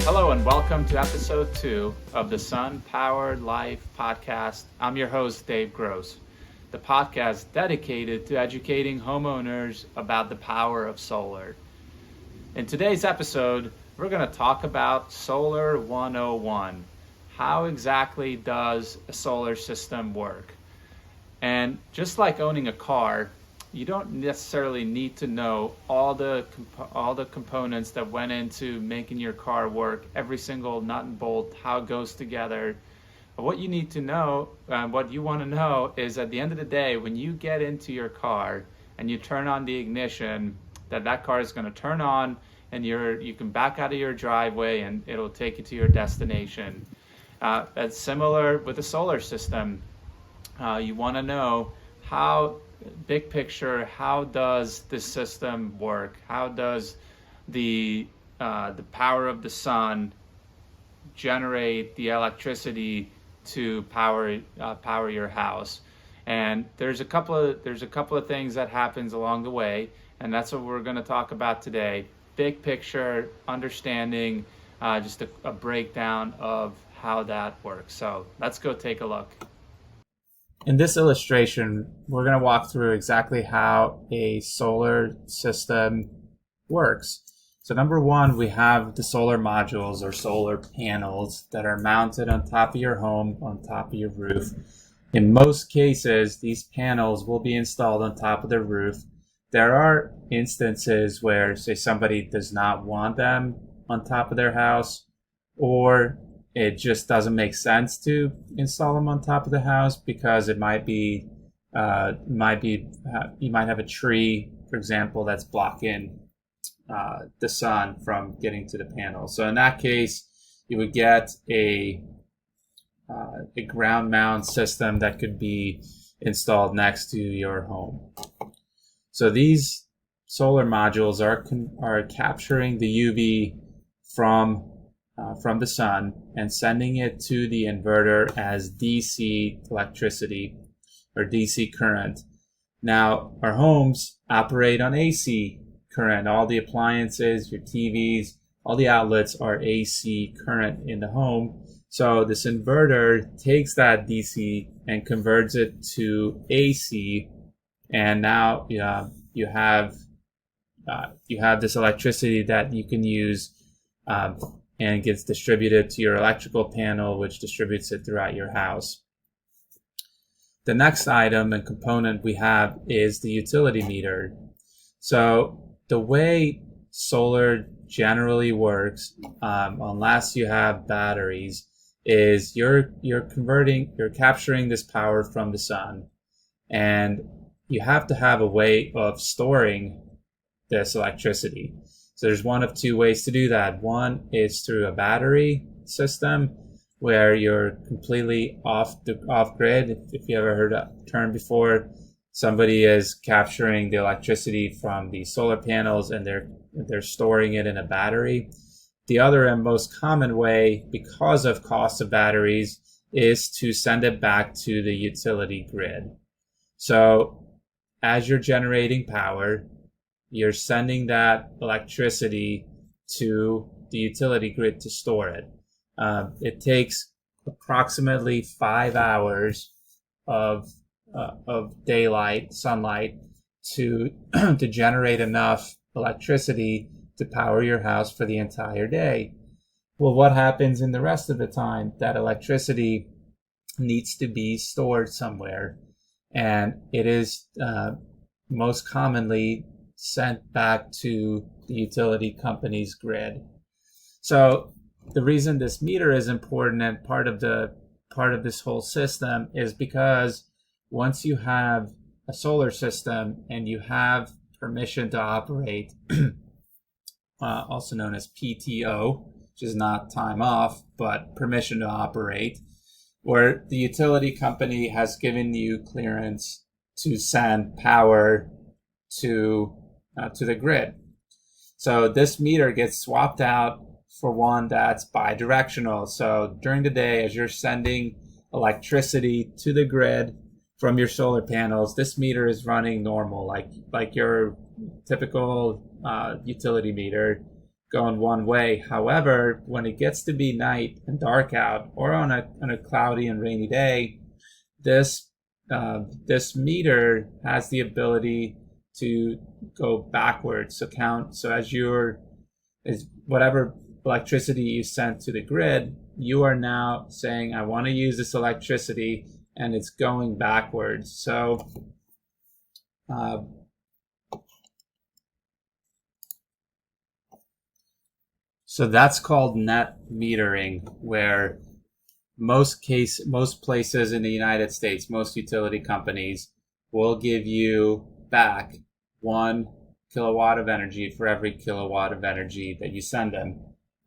Hello and welcome to episode 2 of the Powered Life Podcast. I'm your host, Dave Grosz, the podcast dedicated to educating homeowners about the power of solar. In today's episode, we're going to talk about Solar 101. How exactly does a solar system work? And just like owning a car, you don't necessarily need to know all the components that went into making your car work, every single nut and bolt, how it goes together. But what you need to know, what you want to know is at the end of the day, when you get into your car and you turn on the ignition, that car is going to turn on and you can back out of your driveway and it'll take you to your destination. That's similar with a solar system. You want to know how, big picture, how does this system work? How does the power of the sun generate the electricity to power your house? And there's a couple of things that happens along the way, and that's what we're going to talk about today. Big picture, understanding, just a breakdown of how that works. So let's go take a look. In this illustration, we're going to walk through exactly how a solar system works. So number one, we have the solar modules or solar panels that are mounted on top of your home, on top of your roof. In most cases, these panels will be installed on top of the roof. There are instances where, say, somebody does not want them on top of their house, or it just doesn't make sense to install them on top of the house because it might be you might have a tree, for example, that's blocking the sun from getting to the panel. So in that case, you would get a ground mount system that could be installed next to your home. So these solar modules are capturing the UV from the sun and sending it to the inverter as DC electricity or DC current. Now, our homes operate on AC current. All the appliances, your TVs, all the outlets are AC current in the home. So this inverter takes that DC and converts it to AC, and now you have this electricity that you can use and gets distributed to your electrical panel, which distributes it throughout your house. The next item and component we have is the utility meter. So the way solar generally works, unless you have batteries, is you're capturing this power from the sun, and you have to have a way of storing this electricity. So there's one of two ways to do that. One is through a battery system where you're completely off grid. If you ever heard that term before, somebody is capturing the electricity from the solar panels and they're storing it in a battery. The other and most common way, because of cost of batteries, is to send it back to the utility grid. So as you're generating power, you're sending that electricity to the utility grid to store it. It takes approximately 5 hours of daylight, sunlight, to generate enough electricity to power your house for the entire day. Well, what happens in the rest of the time? That electricity needs to be stored somewhere, and it is most commonly sent back to the utility company's grid. So the reason this meter is important and part of this whole system is because once you have a solar system and you have permission to operate, also known as PTO, which is not time off, but permission to operate, where the utility company has given you clearance to send power to the grid. So this meter gets swapped out for one that's bi-directional. So during the day, as you're sending electricity to the grid from your solar panels, this meter is running normal, like your typical utility meter. going one way. However, when it gets to be night and dark out, or on a cloudy and rainy day, this meter has the ability to go backwards. So as whatever electricity you sent to the grid, you are now saying, I want to use this electricity, and it's going backwards. So that's called net metering, where most places in the United States, most utility companies will give you back 1 kilowatt of energy for every kilowatt of energy that you send them.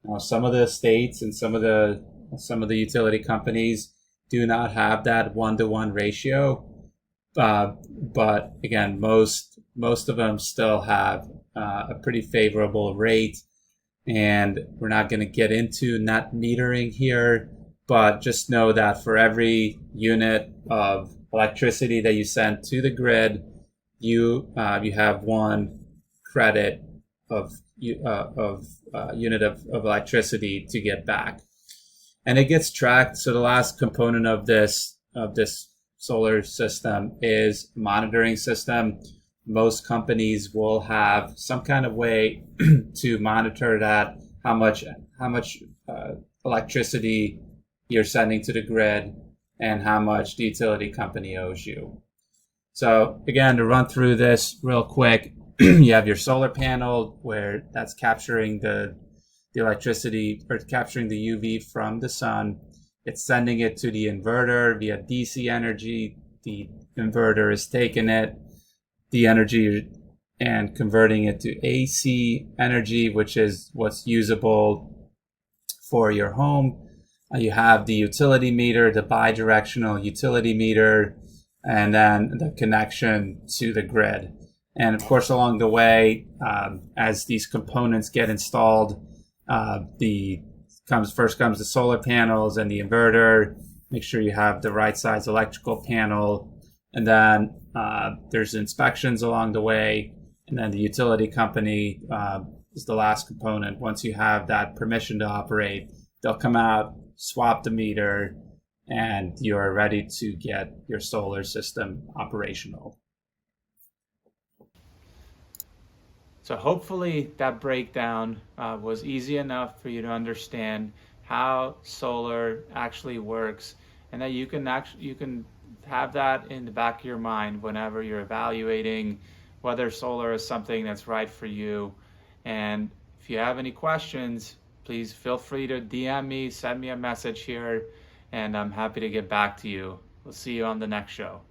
Now, some of the states and some of the utility companies do not have that 1-to-1 ratio, but again, most of them still have a pretty favorable rate. And we're not going to get into net metering here, but just know that for every unit of electricity that you send to the grid, you have 1 credit of unit of electricity to get back, and it gets tracked. So the last component of this solar system is a monitoring system. Most companies will have some kind of way to monitor that, how much electricity you're sending to the grid and how much the utility company owes you. So again, to run through this real quick, you have your solar panel where that's capturing the electricity, or capturing the UV from the sun. It's sending it to the inverter via DC energy. The inverter is taking the energy and converting it to AC energy, which is what's usable for your home. You have the utility meter, the bidirectional utility meter, and then the connection to the grid. And of course, along the way, as these components get installed, first comes the solar panels and the inverter. Make sure you have the right size electrical panel. And then there's inspections along the way. And then the utility company is the last component. Once you have that permission to operate, they'll come out, swap the meter, and you're ready to get your solar system operational. So hopefully that breakdown was easy enough for you to understand how solar actually works, and that you can have that in the back of your mind whenever you're evaluating whether solar is something that's right for you. And if you have any questions, please feel free to DM me, send me a message here, and I'm happy to get back to you. We'll see you on the next show.